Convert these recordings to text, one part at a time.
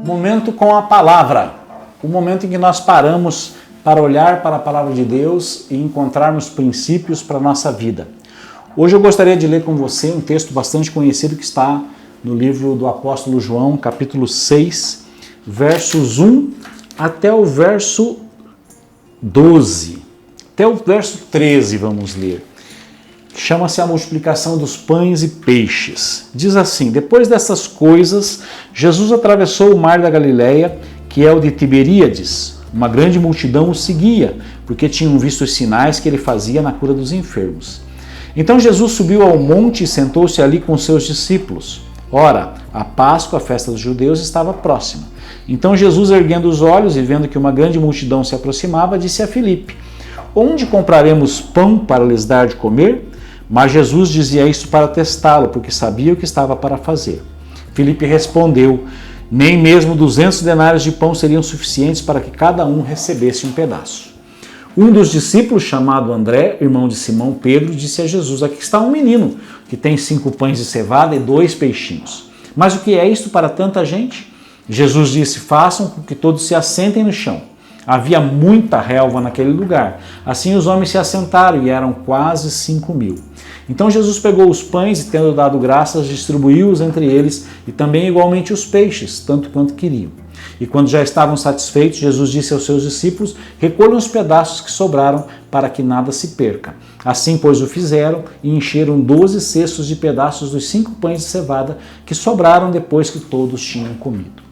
Momento com a palavra, o momento em que nós paramos para olhar para a palavra de Deus e encontrarmos princípios para a nossa vida. Hoje eu gostaria de ler com você um texto bastante conhecido que está no livro do apóstolo João, capítulo 6, versos 1 até o verso 12. Até o verso 13 vamos ler. Chama-se a multiplicação dos pães e peixes. Diz assim: depois dessas coisas, Jesus atravessou o mar da Galileia, que é o de Tiberíades. Uma grande multidão o seguia, porque tinham visto os sinais que ele fazia na cura dos enfermos. Então Jesus subiu ao monte e sentou-se ali com seus discípulos. Ora, a Páscoa, a festa dos judeus, estava próxima. Então Jesus, erguendo os olhos e vendo que uma grande multidão se aproximava, disse a Filipe: onde compraremos pão para lhes dar de comer? Mas Jesus dizia isso para testá-lo, porque sabia o que estava para fazer. Filipe respondeu: nem mesmo 200 denários de pão seriam suficientes para que cada um recebesse um pedaço. Um dos discípulos, chamado André, irmão de Simão Pedro, disse a Jesus: aqui está um menino que tem 5 pães de cevada e 2 peixinhos. Mas o que é isto para tanta gente? Jesus disse: façam com que todos se assentem no chão. Havia muita relva naquele lugar. Assim os homens se assentaram e eram quase 5.000. Então Jesus pegou os pães e, tendo dado graças, distribuiu-os entre eles e também igualmente os peixes, tanto quanto queriam. E quando já estavam satisfeitos, Jesus disse aos seus discípulos: recolham os pedaços que sobraram para que nada se perca. Assim, pois, o fizeram e encheram 12 cestos de pedaços dos 5 pães de cevada que sobraram depois que todos tinham comido.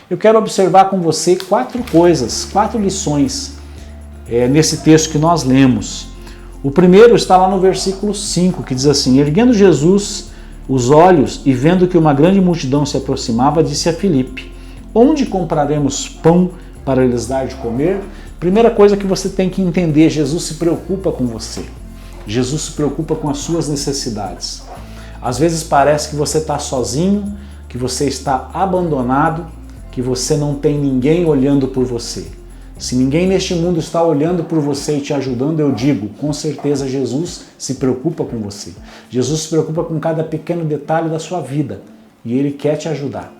Eu quero observar com você 4 coisas, 4 lições nesse texto que nós lemos. O primeiro está lá no versículo 5, que diz assim: erguendo Jesus os olhos e vendo que uma grande multidão se aproximava, disse a Filipe: onde compraremos pão para lhes dar de comer? Primeira coisa que você tem que entender: Jesus se preocupa com você. Jesus se preocupa com as suas necessidades. Às vezes parece que você está sozinho, que você está abandonado, que você não tem ninguém olhando por você. Se ninguém neste mundo está olhando por você e te ajudando, eu digo, com certeza Jesus se preocupa com você. Jesus se preocupa com cada pequeno detalhe da sua vida e Ele quer te ajudar.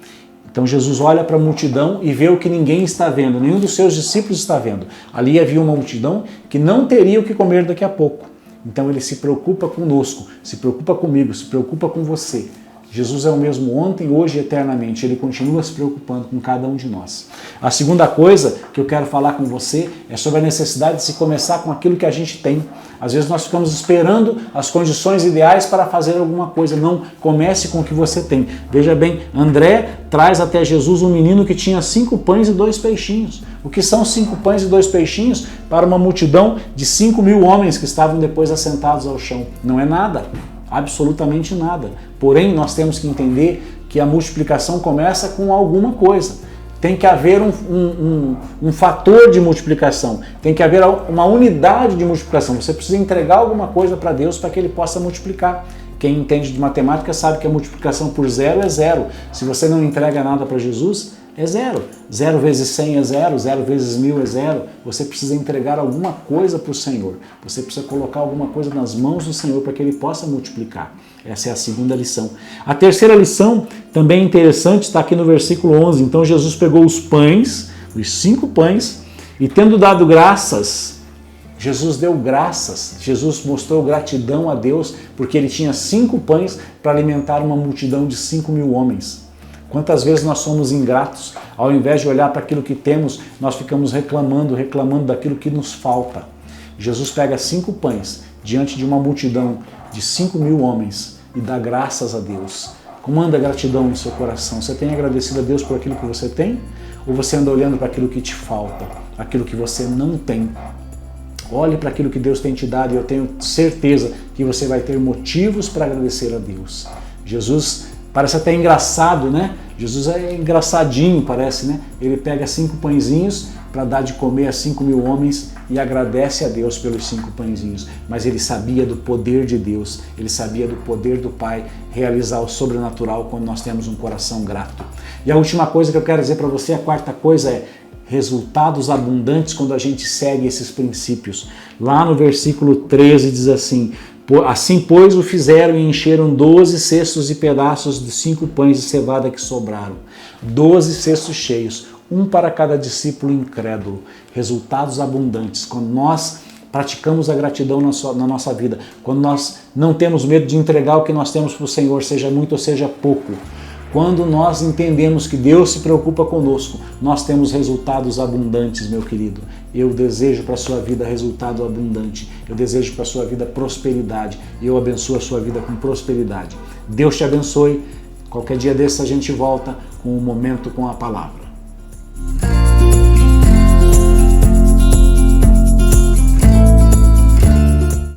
Então Jesus olha para a multidão e vê o que ninguém está vendo, nenhum dos seus discípulos está vendo. Ali havia uma multidão que não teria o que comer daqui a pouco. Então Ele se preocupa conosco, se preocupa comigo, se preocupa com você. Jesus é o mesmo ontem, hoje e eternamente. Ele continua se preocupando com cada um de nós. A segunda coisa que eu quero falar com você é sobre a necessidade de se começar com aquilo que a gente tem. Às vezes nós ficamos esperando as condições ideais para fazer alguma coisa. Não, comece com o que você tem. Veja bem, André traz até Jesus um menino que tinha 5 pães e 2 peixinhos. O que são 5 pães e 2 peixinhos para uma multidão de 5.000 homens que estavam depois assentados ao chão? Não é nada. Absolutamente nada. Porém, nós temos que entender que a multiplicação começa com alguma coisa. Tem que haver um fator de multiplicação. Tem que haver uma unidade de multiplicação. Você precisa entregar alguma coisa para Deus para que Ele possa multiplicar. Quem entende de matemática sabe que a multiplicação por 0 é 0. Se você não entrega nada para Jesus, é 0. 0 vezes 100 é 0, 0 vezes 1000 é 0. Você precisa entregar alguma coisa para o Senhor. Você precisa colocar alguma coisa nas mãos do Senhor para que Ele possa multiplicar. Essa é a segunda lição. A terceira lição, também interessante, está aqui no versículo 11. Então Jesus pegou os pães, os 5 pães, e tendo dado graças, Jesus deu graças. Jesus mostrou gratidão a Deus porque Ele tinha 5 pães para alimentar uma multidão de 5.000 homens. Quantas vezes nós somos ingratos, ao invés de olhar para aquilo que temos, nós ficamos reclamando daquilo que nos falta. Jesus pega 5 pães diante de uma multidão de 5.000 homens e dá graças a Deus. Comanda gratidão no seu coração. Você tem agradecido a Deus por aquilo que você tem? Ou você anda olhando para aquilo que te falta, aquilo que você não tem? Olhe para aquilo que Deus tem te dado e eu tenho certeza que você vai ter motivos para agradecer a Deus. Jesus parece até engraçado, né? Jesus é engraçadinho, parece, né? Ele pega 5 pãezinhos para dar de comer a 5.000 homens e agradece a Deus pelos 5 pãezinhos. Mas ele sabia do poder de Deus, ele sabia do poder do Pai realizar o sobrenatural quando nós temos um coração grato. E a última coisa que eu quero dizer para você, a quarta coisa é resultados abundantes quando a gente segue esses princípios. Lá no versículo 13 diz assim: assim, pois, o fizeram e encheram 12 cestos e pedaços de 5 pães de cevada que sobraram. 12 cestos cheios, um para cada discípulo incrédulo. Resultados abundantes. Quando nós praticamos a gratidão na nossa vida, quando nós não temos medo de entregar o que nós temos para o Senhor, seja muito ou seja pouco, quando nós entendemos que Deus se preocupa conosco, nós temos resultados abundantes, meu querido. Eu desejo para a sua vida resultado abundante. Eu desejo para a sua vida prosperidade. E eu abençoo a sua vida com prosperidade. Deus te abençoe. Qualquer dia desse a gente volta com um momento com a palavra.